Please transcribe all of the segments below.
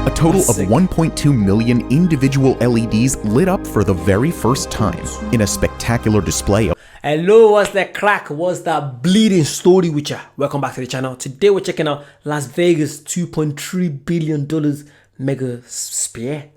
A total of 1.2 million individual LEDs lit up for the very first time in a spectacular display of Hello, what's that crack? What's that bleeding story with ya? Welcome back to the channel. Today we're checking out Las Vegas $2.3 billion mega square.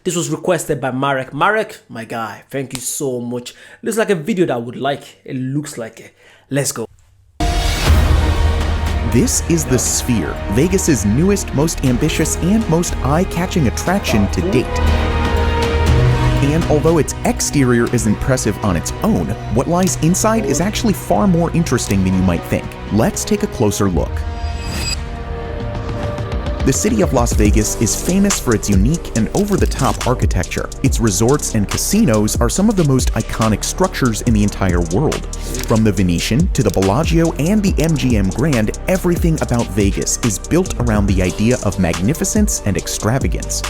This was requested by Marek. Marek, my guy, thank you so much. Looks like a video that I would like. It looks like it. Let's go. This is the Sphere, Vegas's newest, most ambitious, and most eye-catching attraction to date. And although its exterior is impressive on its own, what lies inside is actually far more interesting than you might think. Let's take a closer look. The city of Las Vegas is famous for its unique and over-the-top architecture. Its resorts and casinos are some of the most iconic structures in the entire world. From the Venetian to the Bellagio and the MGM Grand, everything about Vegas is built around the idea of magnificence and extravagance.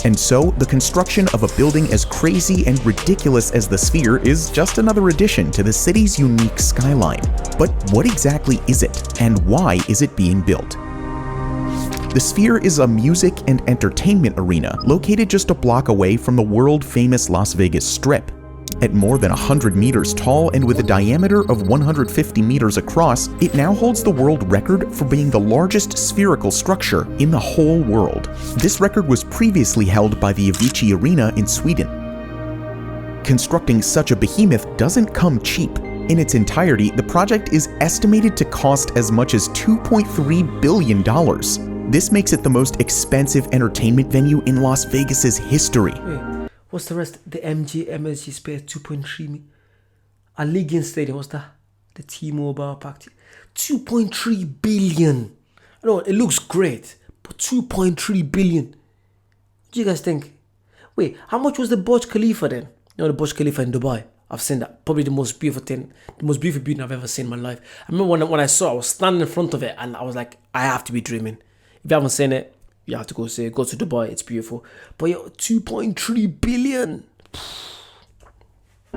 And so, the construction of a building as crazy and ridiculous as the Sphere is just another addition to the city's unique skyline. But what exactly is it, and why is it being built? The Sphere is a music and entertainment arena located just a block away from the world-famous Las Vegas Strip. At more than 100 meters tall and with a diameter of 150 meters across, it now holds the world record for being the largest spherical structure in the whole world. This record was previously held by the Avicii Arena in Sweden. Constructing such a behemoth doesn't come cheap. In its entirety, the project is estimated to cost as much as $2.3 billion. This makes it the most expensive entertainment venue in Las Vegas's history. Wait, what's the rest? The MSG Sphere 2.3 million. Allegiant Stadium, what's that? The T-Mobile Park. 2.3 billion. I know it looks great, but 2.3 billion. What do you guys think? Wait, how much was the Burj Khalifa then? You know, the Burj Khalifa in Dubai. I've seen that. Probably the most beautiful thing, the most beautiful building I've ever seen in my life. I remember when I saw it, I was standing in front of it and I was like, I have to be dreaming. If you haven't seen it, you have to go see it. Go to Dubai, it's beautiful. But yo, 2.3 billion.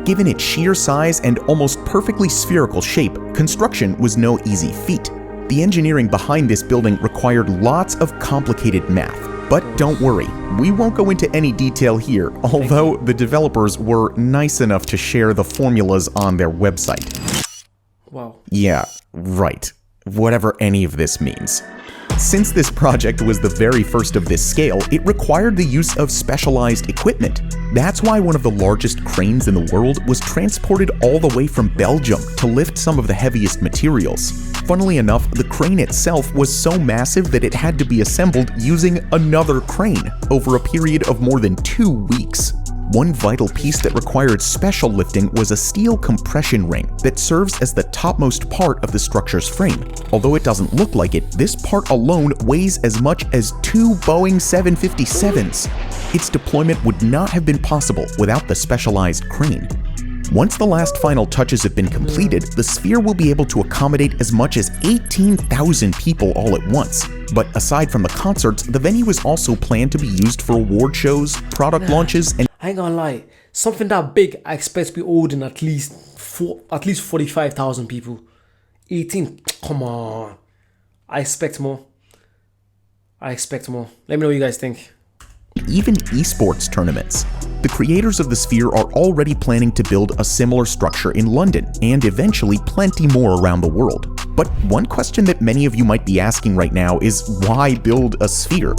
Given its sheer size and almost perfectly spherical shape, construction was no easy feat. The engineering behind this building required lots of complicated math. But don't worry, we won't go into any detail here, although the developers were nice enough to share the formulas on their website. Wow. Yeah, right. Whatever any of this means. Since this project was the very first of this scale, it required the use of specialized equipment. That's why one of the largest cranes in the world was transported all the way from Belgium to lift some of the heaviest materials. Funnily enough, the crane itself was so massive that it had to be assembled using another crane over a period of more than 2 weeks. One vital piece that required special lifting was a steel compression ring that serves as the topmost part of the structure's frame. Although it doesn't look like it, this part alone weighs as much as 2 Boeing 757s. Its deployment would not have been possible without the specialized crane. Once the last final touches have been completed, the Sphere will be able to accommodate as much as 18,000 people all at once. But aside from the concerts, the venue is also planned to be used for award shows, product launches, and I ain't gonna lie. Something that big, I expect to be holding at least 45,000 people. 18, come on. I expect more. Let me know what you guys think. even esports tournaments. The creators of the Sphere are already planning to build a similar structure in London, and eventually plenty more around the world. But one question that many of you might be asking right now is, why build a Sphere?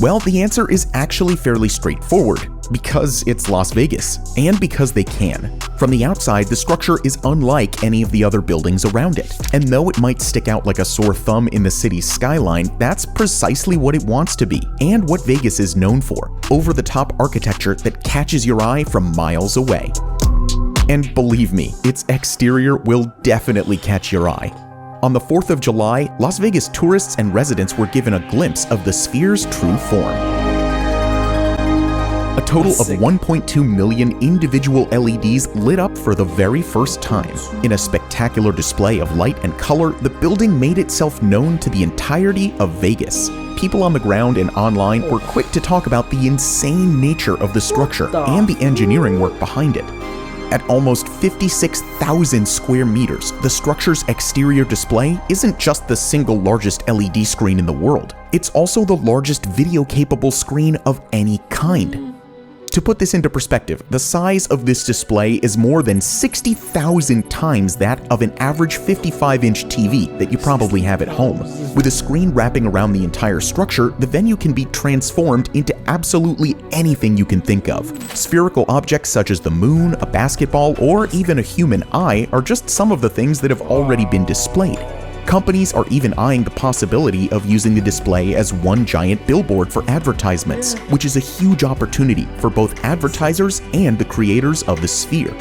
Well, the answer is actually fairly straightforward. Because it's Las Vegas, and because they can. From the outside, the structure is unlike any of the other buildings around it. And though it might stick out like a sore thumb in the city's skyline, that's precisely what it wants to be, and what Vegas is known for: over-the-top architecture that catches your eye from miles away. And believe me, its exterior will definitely catch your eye. On the 4th of July, Las Vegas tourists and residents were given a glimpse of the Sphere's true form. A total of 1.2 million individual LEDs lit up for the very first time. In a spectacular display of light and color, the building made itself known to the entirety of Vegas. People on the ground and online were quick to talk about the insane nature of the structure and the engineering work behind it. At almost 56,000 square meters, the structure's exterior display isn't just the single largest LED screen in the world, it's also the largest video-capable screen of any kind. To put this into perspective, the size of this display is more than 60,000 times that of an average 55-inch TV that you probably have at home. With a screen wrapping around the entire structure, the venue can be transformed into absolutely anything you can think of. Spherical objects such as the moon, a basketball, or even a human eye are just some of the things that have already been displayed. Companies are even eyeing the possibility of using the display as one giant billboard for advertisements, which is a huge opportunity for both advertisers and the creators of the Sphere.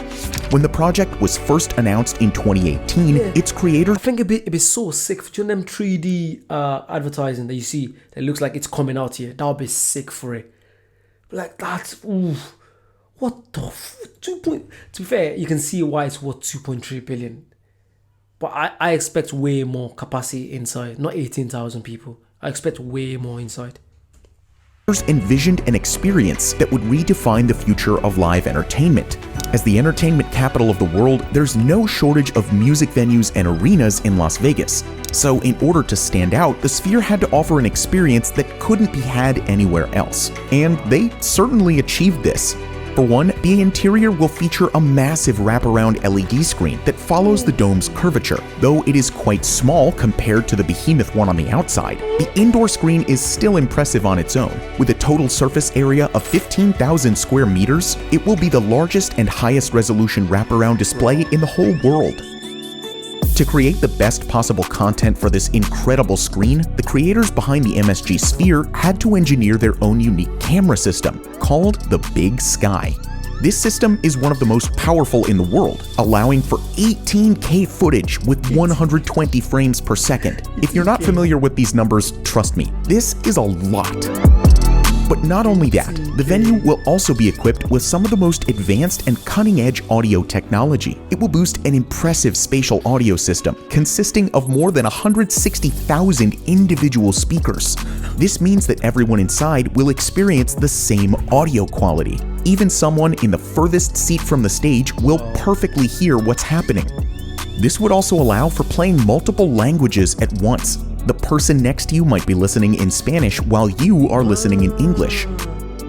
When the project was first announced in 2018, its creators... I think it'd be so sick. You know them 3D advertising that you see that looks like it's coming out here? That would be sick for it. Like that's... Ooh, what the... 2 point... To be fair, you can see why it's worth 2.3 billion. But I expect way more capacity inside, not 18,000 people. I expect way more inside. Envisioned an experience that would redefine the future of live entertainment. As the entertainment capital of the world, there's no shortage of music venues and arenas in Las Vegas. So in order to stand out, the Sphere had to offer an experience that couldn't be had anywhere else. And they certainly achieved this. For one, the interior will feature a massive wraparound LED screen that follows the dome's curvature. Though it is quite small compared to the behemoth one on the outside, the indoor screen is still impressive on its own. With a total surface area of 15,000 square meters, it will be the largest and highest resolution wraparound display in the whole world. To create the best possible content for this incredible screen, the creators behind the MSG Sphere had to engineer their own unique camera system, called the Big Sky. This system is one of the most powerful in the world, allowing for 18K footage with 120 frames per second. If you're not familiar with these numbers, trust me, this is a lot. But not only that, the venue will also be equipped with some of the most advanced and cutting-edge audio technology. It will boast an impressive spatial audio system consisting of more than 160,000 individual speakers. This means that everyone inside will experience the same audio quality. Even someone in the furthest seat from the stage will perfectly hear what's happening. This would also allow for playing multiple languages at once. The person next to you might be listening in Spanish while you are listening in English.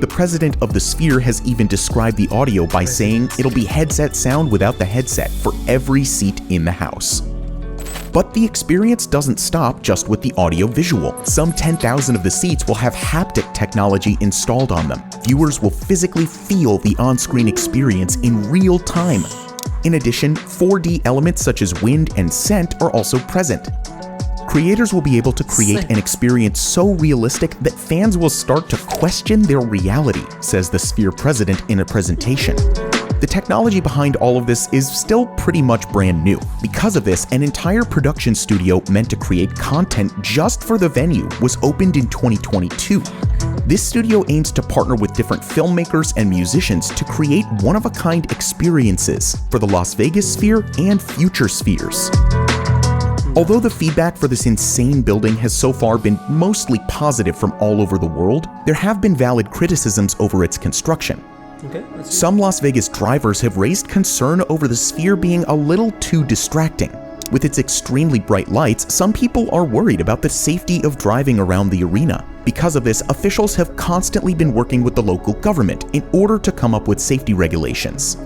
The president of the Sphere has even described the audio by saying it'll be headset sound without the headset for every seat in the house. But the experience doesn't stop just with the audio-visual. Some 10,000 of the seats will have haptic technology installed on them. Viewers will physically feel the on-screen experience in real time. In addition, 4D elements such as wind and scent are also present. Creators will be able to create an experience so realistic that fans will start to question their reality, says the Sphere president in a presentation. The technology behind all of this is still pretty much brand new. Because of this, an entire production studio meant to create content just for the venue was opened in 2022. This studio aims to partner with different filmmakers and musicians to create one-of-a-kind experiences for the Las Vegas Sphere and future spheres. Although the feedback for this insane building has so far been mostly positive from all over the world, there have been valid criticisms over its construction. Some Las Vegas drivers have raised concern over the Sphere being a little too distracting. With its extremely bright lights, some people are worried about the safety of driving around the arena. Because of this, officials have constantly been working with the local government in order to come up with safety regulations.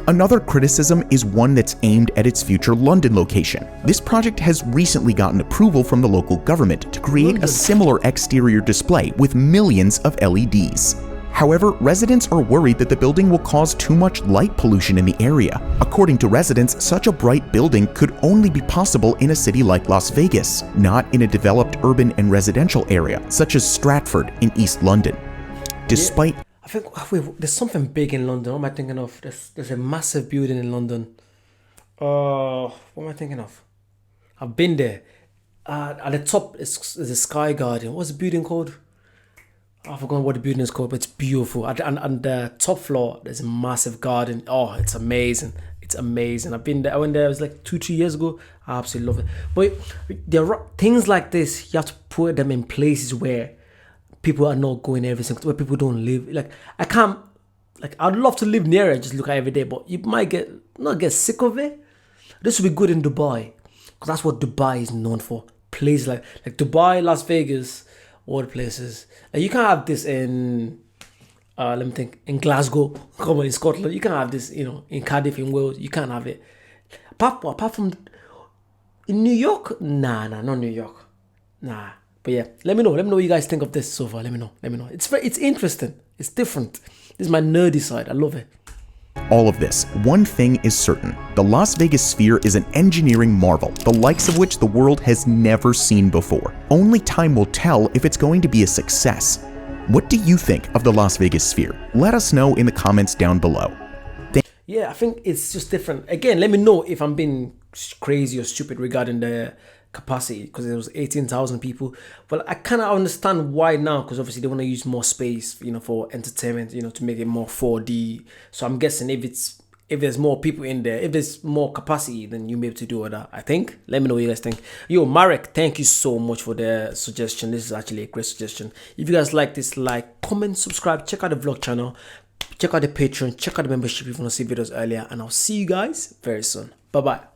Another criticism is one that's aimed at its future London location. This project has recently gotten approval from the local government to create a similar exterior display with millions of LEDs. However, residents are worried that the building will cause too much light pollution in the area. According to residents, such a bright building could only be possible in a city like Las Vegas, not in a developed urban and residential area, such as Stratford in East London. Despite I think there's something big in London. What am I thinking of? There's a massive building in London. What am I thinking of? I've been there. At the top is a Sky Garden. What's the building called? I forgot what the building is called, but it's beautiful. And the top floor, there's a massive garden. Oh, it's amazing. It's amazing. I've been there. I went there, it was like 2-3 years ago. I absolutely love it. But there are things like this, you have to put them in places where people are not going every single, where people don't live. Like, I can't Like, I'd love to live near it, just look at it every day, but you might not get sick of it. This would be good in Dubai, because that's what Dubai is known for. Places like Dubai, Las Vegas, all the places. Like, you can't have this in let me think, in Glasgow, come on, in Scotland. You can't have this, in Cardiff, in Wales. You can't have it. Apart from in New York, nah, not New York, nah. But yeah, let me know what you guys think of this so far. Let me know. It's interesting. It's different. This is my nerdy side. I love it. All of this, one thing is certain. The Las Vegas Sphere is an engineering marvel, the likes of which the world has never seen before. Only time will tell if it's going to be a success. What do you think of the Las Vegas Sphere? Let us know in the comments down below. Yeah, I think it's just different. Again, let me know if I'm being crazy or stupid regarding the capacity, because it was 18,000 people. Well, I kind of understand why now, because obviously they want to use more space, for entertainment, to make it more 4D. So I'm guessing if there's more people in there, if there's more capacity, then you may be able to do that, I think. Let me know what you guys think. Yo, Marek, thank you so much for the suggestion. This is actually a great suggestion. If you guys like this, like, comment, subscribe, check out the vlog channel, check out the Patreon, check out the membership if you want to see videos earlier, and I'll see you guys very soon. Bye-bye.